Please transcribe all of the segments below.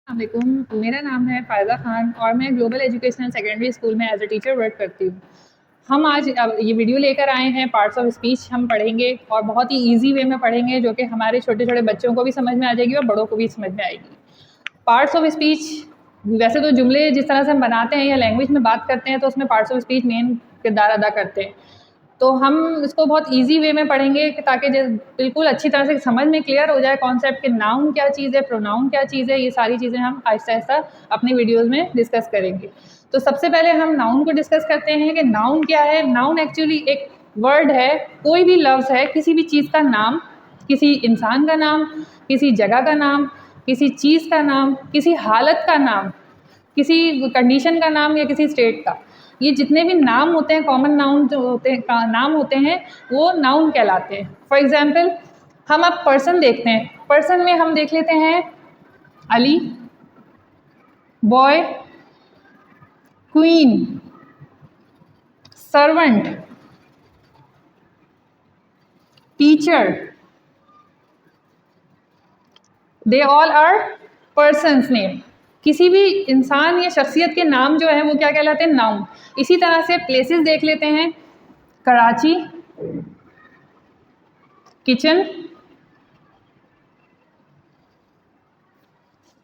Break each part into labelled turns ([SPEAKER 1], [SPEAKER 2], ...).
[SPEAKER 1] अस्सलामुअलैकुम, मेरा नाम है फ़ायज़ा ख़ान और मैं ग्लोबल एजुकेशनल सेकेंडरी स्कूल में एज़ अ टीचर वर्क करती हूँ। हम आज ये वीडियो लेकर आए हैं, पार्ट्स ऑफ स्पीच हम पढ़ेंगे और बहुत ही ईज़ी वे में पढ़ेंगे, जो कि हमारे छोटे-छोटे बच्चों को भी समझ में आ जाएगी और बड़ों को भी समझ में आएगी। पार्ट्स ऑफ स्पीच, वैसे तो जुमले जिस तरह से हम बनाते हैं या लैंग्वेज में बात करते हैं, तो उसमें पार्ट्स ऑफ स्पीच मेन किरदार अदा करते हैं। तो हम इसको बहुत ईज़ी वे में पढ़ेंगे कि ताकि बिल्कुल अच्छी तरह से समझ में क्लियर हो जाए कॉन्सेप्ट कि नाउन क्या चीज़ है, प्रोनाउन क्या चीज़ है। ये सारी चीज़ें हम आहिस्ता-आहिस्ता अपनी वीडियोज़ में डिस्कस करेंगे। तो सबसे पहले हम नाउन को डिस्कस करते हैं कि नाउन क्या है। नाउन एक्चुअली एक वर्ड है, कोई भी लफ्ज़ है, किसी भी चीज़ का नाम, किसी इंसान का नाम, किसी जगह का नाम, किसी चीज़ का नाम, किसी हालत का नाम, किसी कंडीशन का नाम या किसी स्टेट का। ये जितने भी नाम होते हैं, कॉमन नाउन जो होते हैं, नाम होते हैं, वो नाउन कहलाते हैं। फॉर एग्जांपल, हम अब पर्सन देखते हैं। पर्सन में हम देख लेते हैं Ali, boy, queen, servant, teacher, they all are persons name. किसी भी इंसान या शख्सियत के नाम जो है वो क्या कहलाते हैं? नाउन। इसी तरह से प्लेसेस देख लेते हैं। Karachi, kitchen,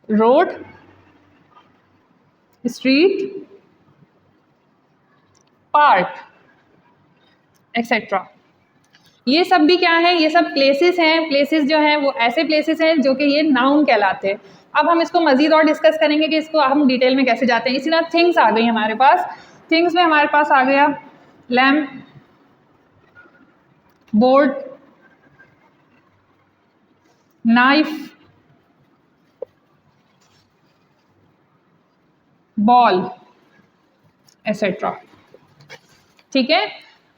[SPEAKER 1] road, street, park, etcetera. ये सब भी क्या है? ये सब प्लेसेस हैं। प्लेसेस जो हैं वो ऐसे प्लेसेस हैं जो कि ये नाउन कहलाते हैं। अब हम इसको मज़ीद और डिस्कस करेंगे कि इसको हम डिटेल में कैसे जाते हैं। इसी तरह थिंग्स आ गई हमारे पास। थिंग्स में हमारे पास आ गया lamp, board, knife, ball, etcetera. ठीक है।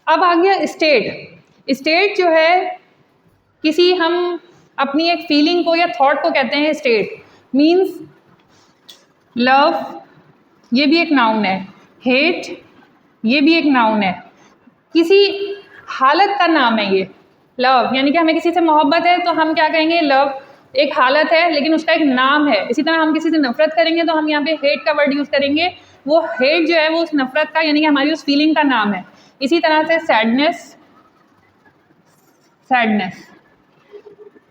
[SPEAKER 1] अब आ गया स्टेट। स्टेट जो है किसी हम अपनी एक फीलिंग को या थॉट को कहते हैं स्टेट। मीन्स लव, ये भी एक नाउन है। हेट, ये भी एक नाउन है। किसी हालत का नाम है ये। लव यानी कि हमें किसी से मोहब्बत है तो हम क्या कहेंगे? लव एक हालत है, लेकिन उसका एक नाम है। इसी तरह हम किसी से नफरत करेंगे तो हम यहाँ पे हेट का वर्ड यूज़ करेंगे। वो हेट जो है वो उस नफरत का यानी कि हमारी उस फीलिंग का नाम है। इसी तरह से सैडनेस, सैडनेस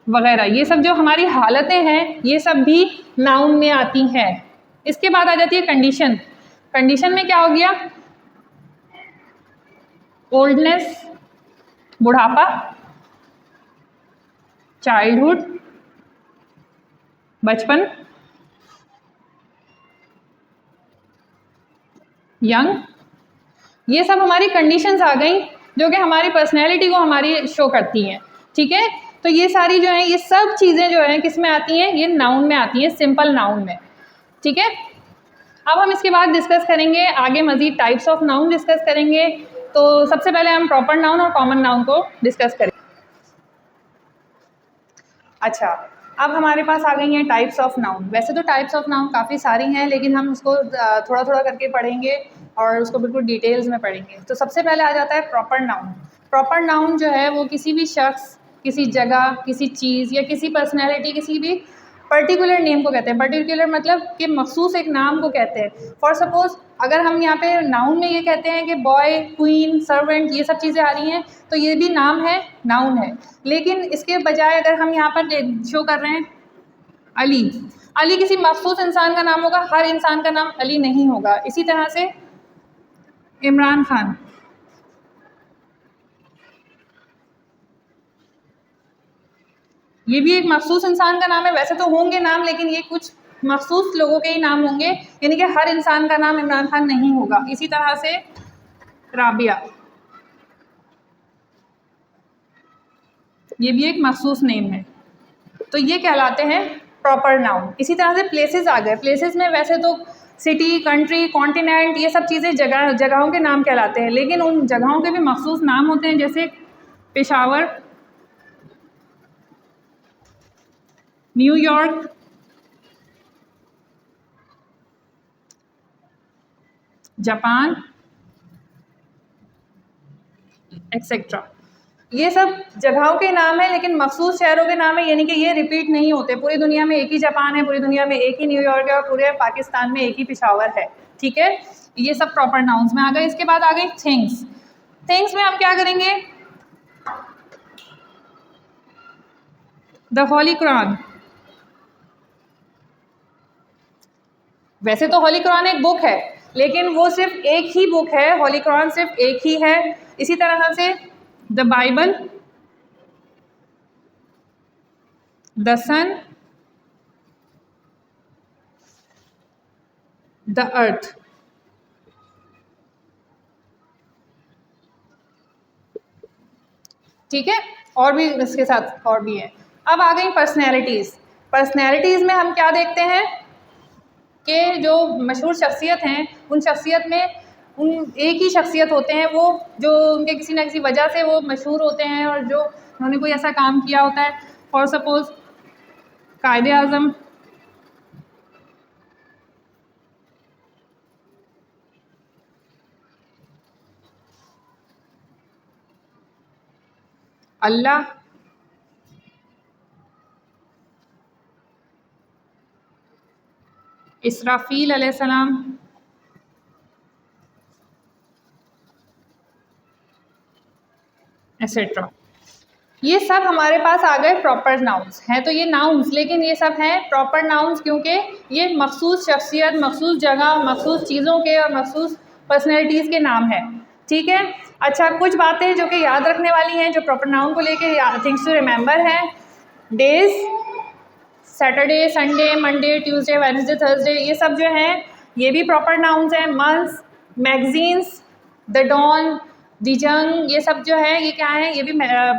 [SPEAKER 1] वगैरह, ये सब जो हमारी हालतें हैं ये सब भी नाउन में आती हैं। इसके बाद आ जाती है कंडीशन। कंडीशन में क्या हो गया? ओल्डनेस, बुढ़ापा, चाइल्डहुड, बचपन, यंग। ये सब हमारी कंडीशंस आ गई जो कि हमारी पर्सनैलिटी को हमारी शो करती हैं। ठीक है। तो ये सारी जो हैं ये सब चीज़ें जो हैं किस में आती हैं? ये नाउन में आती हैं, सिंपल नाउन में। ठीक है। अब हम इसके बाद डिस्कस करेंगे आगे मज़ीद टाइप्स ऑफ नाउन डिस्कस करेंगे। तो सबसे पहले हम प्रॉपर नाउन और कॉमन नाउन को डिस्कस करेंगे। अच्छा, अब हमारे पास आ गई हैं टाइप्स ऑफ नाउन। वैसे तो टाइप्स ऑफ नाउन काफ़ी सारी हैं, लेकिन हम उसको थोड़ा थोड़ा करके पढ़ेंगे और उसको बिल्कुल डिटेल्स में पढ़ेंगे। तो सबसे पहले आ जाता है प्रॉपर नाउन। प्रॉपर नाउन जो है वो किसी भी शख्स, किसी जगह, किसी चीज़ या किसी पर्सनैलिटी, किसी भी पर्टिकुलर नेम को कहते हैं। पर्टिकुलर मतलब कि मखसूस एक नाम को कहते हैं। फॉर सपोज अगर हम यहाँ पे नाउन में ये कहते हैं कि बॉय, क्वीन, सर्वेंट, ये सब चीज़ें आ रही हैं, तो ये भी नाम है, नाउन है। लेकिन इसके बजाय अगर हम यहाँ पर शो कर रहे हैं अली, अली किसी मखसूस इंसान का नाम होगा, हर इंसान का नाम अली नहीं होगा। इसी तरह से इमरान खान, ये भी एक मखसूस इंसान का नाम है। वैसे तो होंगे नाम, लेकिन ये कुछ मखसूस लोगों के ही नाम होंगे, यानी कि हर इंसान का नाम इमरान खान नहीं होगा। इसी तरह से राबिया, ये भी एक मखसूस नेम है। तो ये कहलाते हैं प्रॉपर नाउन। इसी तरह से प्लेसेस आ गए। प्लेसेस में वैसे तो सिटी, कंट्री, कॉन्टिनेंट, ये सब चीज़ें जगहों के नाम कहलाते हैं, लेकिन उन जगहों के भी मखसूस नाम होते हैं। जैसे पेशावर, न्यूयॉर्क, जापान, एक्सेट्रा। ये सब जगहों के नाम है, लेकिन मखसूस शहरों के नाम है, यानी कि ये रिपीट नहीं होते। पूरी दुनिया में एक ही जापान है, पूरी दुनिया में एक ही न्यूयॉर्क है और पूरे पाकिस्तान में एक ही पेशावर है। ठीक है, ये सब प्रॉपर नाउन्स में आ गए। इसके बाद आ गई थिंग्स। थिंग्स में हम क्या करेंगे? द होली कुरान। वैसे तो होली कुरान एक बुक है, लेकिन वो सिर्फ एक ही बुक है, होली कुरान सिर्फ एक ही है। इसी तरह से the Bible, the sun, the earth. ठीक है, और भी इसके साथ और भी है। अब आ गई पर्सनैलिटीज़। पर्सनैलिटीज़ में हम क्या देखते हैं कि जो मशहूर शख्सियत हैं, उन शख्सियत में उन एक ही शख्सियत होते हैं, वो जो उनके किसी न किसी वजह से वो मशहूर होते हैं और जो उन्होंने कोई ऐसा काम किया होता है। फॉर सपोज कायदे आज़म, अल्लाह, इसराफील अलैहिस्सलाम, एसेट्रा। ये सब हमारे पास आ गए प्रॉपर नाउन्स हैं। तो ये नाउन्स, लेकिन ये सब हैं प्रॉपर नाउन्स, क्योंकि ये मखसूस शख्सियत, मखसूस जगह, मखसूस चीज़ों के और मखसूस पर्सनैलिटीज़ के नाम हैं। ठीक है। अच्छा, कुछ बातें जो कि याद रखने वाली हैं, जो प्रॉपर नाउन को लेके थिंग्स टू रिमेंबर हैं। Days, Saturday, Sunday, Monday, Tuesday, Wednesday, Thursday, ये सब जो हैं ये भी प्रॉपर नाउन्स हैं। मंथ्स, मैगजीन्स, द डॉन, दी जंग, ये सब जो है ये क्या है, ये भी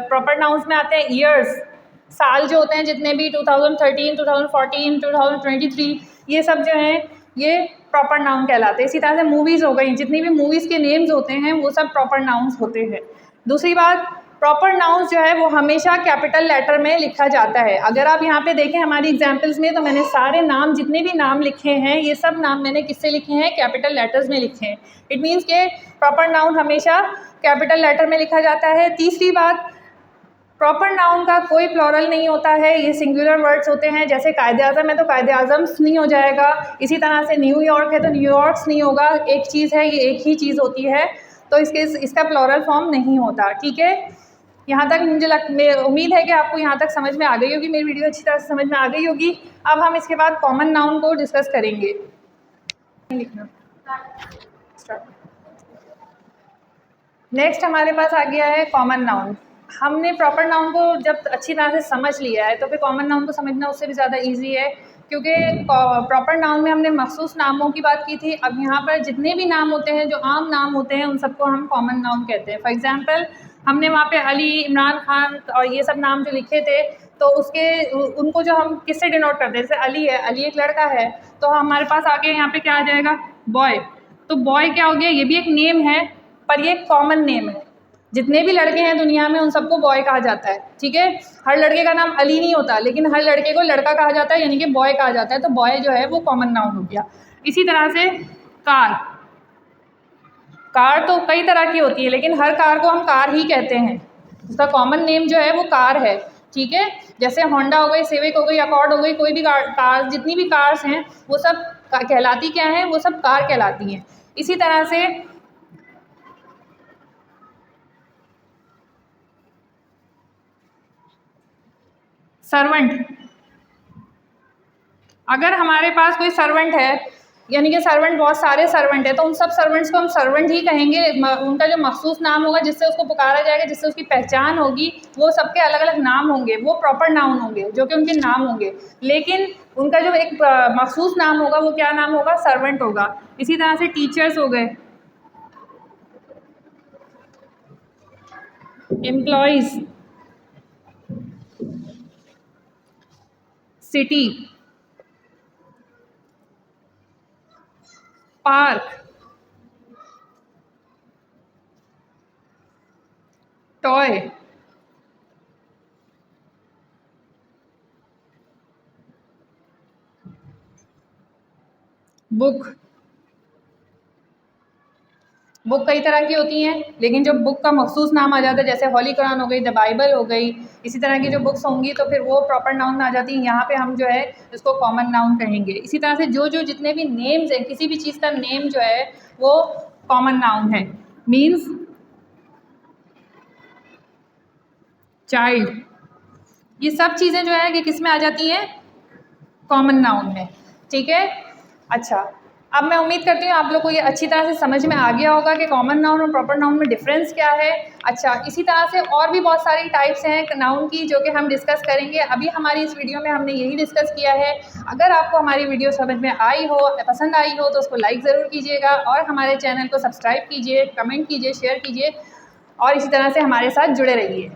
[SPEAKER 1] प्रॉपर नाउन्स में आते हैं। ईयर्स, साल जो होते हैं जितने भी, 2013, 2014, 2023, ये सब जो हैं ये प्रॉपर नाउन कहलाते हैं। इसी तरह से मूवीज़ हो गई, जितनी भी मूवीज़ के नेम्स होते हैं वो सब प्रॉपर नाउन्स होते हैं। दूसरी बात, प्रॉपर नाउन्स जो है वो हमेशा कैपिटल लेटर में लिखा जाता है। अगर आप यहाँ पे देखें हमारी एग्जाम्पल्स में, तो मैंने सारे नाम, जितने भी नाम लिखे हैं, ये सब नाम मैंने किससे लिखे हैं? कैपिटल लेटर्स में लिखे हैं। इट मीन्स के प्रॉपर नाउन हमेशा कैपिटल लेटर में लिखा जाता है। तीसरी बात, प्रॉपर नाउन का कोई प्लूरल नहीं होता है, ये सिंगुलर वर्ड्स होते हैं। जैसे कायदे आज़म है तो कायदे आज़म्स नहीं हो जाएगा। इसी तरह से न्यूयॉर्क है तो न्यूयॉर्क्स नहीं होगा। एक चीज़ है, ये एक ही चीज़ होती है, तो इसका प्लूरल फॉर्म नहीं होता। ठीक है, यहाँ तक मुझे उम्मीद है कि आपको यहाँ तक समझ में आ गई होगी, मेरी वीडियो अच्छी तरह से समझ में आ गई होगी। अब हम इसके बाद कॉमन नाउन को डिस्कस करेंगे। नेक्स्ट हमारे पास आ गया है कॉमन नाउन। हमने प्रॉपर नाउन को जब अच्छी तरह से समझ लिया है, तो फिर कॉमन नाउन को समझना उससे भी ज़्यादा ईजी है, क्योंकि प्रॉपर नाउन में हमने मखसूस नामों की बात की थी। अब यहाँ पर जितने भी नाम होते हैं, जो आम नाम होते हैं, उन सबको हम कॉमन नाउन कहते हैं। फॉर एग्जाम्पल, हमने वहाँ पे अली, इमरान खान और ये सब नाम जो लिखे थे, तो उनको जो हम किससे डिनोट करते हैं, जैसे अली है, अली एक लड़का है, तो हमारे पास आगे यहाँ पे क्या आ जाएगा? बॉय। तो बॉय क्या हो गया? ये भी एक नेम है, पर ये कॉमन नेम है। जितने भी लड़के हैं दुनिया में, उन सबको बॉय कहा जाता है। ठीक है, हर लड़के का नाम अली नहीं होता, लेकिन हर लड़के को लड़का कहा जाता है, यानी कि बॉय कहा जाता है। तो बॉय जो है वो कॉमन नाउन हो गया। इसी तरह से कार। कार तो कई तरह की होती है, लेकिन हर कार को हम कार ही कहते हैं। उसका कॉमन नेम जो है वो कार है। ठीक है, जैसे होंडा हो गई, सिविक हो गई, अकॉर्ड हो गई, कोई भी कार, जितनी भी कार्स हैं वो सब कहलाती क्या हैं? वो सब कार कहलाती हैं। इसी तरह से सर्वेंट। अगर हमारे पास कोई सर्वेंट है, यानी कि सर्वेंट, बहुत सारे सर्वेंट है, तो उन सब सर्वेंट्स को हम सर्वेंट ही कहेंगे। उनका जो मखसूस नाम होगा, जिससे उसको पुकारा जाएगा, जिससे उसकी पहचान होगी, वो सबके अलग अलग नाम होंगे, वो प्रॉपर नाउन होंगे, जो कि उनके नाम होंगे। लेकिन उनका जो एक मखसूस नाम होगा, वो क्या नाम होगा? सर्वेंट होगा। इसी तरह से टीचर्स हो गए, employees, city, park, toy, book, book कई तरह की होती हैं, लेकिन जब बुक का मखसूस नाम आ जाता है, जैसे होली कुरान हो गई, द बाइबल हो गई, इसी तरह की जो बुक्स होंगी तो फिर वो प्रॉपर नाउन में आ जाती हैं। यहाँ पे हम जो है इसको कॉमन नाउन कहेंगे। इसी तरह से जो जितने भी नेम्स हैं, किसी भी चीज़ का नेम जो है वो कॉमन नाउन है। मीन्स चाइल्ड, ये सब चीज़ें जो है कि किस में आ जाती हैं, कॉमन नाउन में। ठीक है, अच्छा, अब मैं उम्मीद करती हूँ आप लोग को ये अच्छी तरह से समझ में आ गया होगा कि कॉमन नाउन और प्रॉपर नाउन में डिफरेंस क्या है। अच्छा, इसी तरह से और भी बहुत सारी टाइप्स हैं नाउन की जो कि हम डिस्कस करेंगे। अभी हमारी इस वीडियो में हमने यही डिस्कस किया है। अगर आपको हमारी वीडियो समझ में आई हो, पसंद आई हो, तो उसको लाइक ज़रूर कीजिएगा और हमारे चैनल को सब्सक्राइब कीजिए, कमेंट कीजिए, शेयर कीजिए और इसी तरह से हमारे साथ जुड़े रहिए।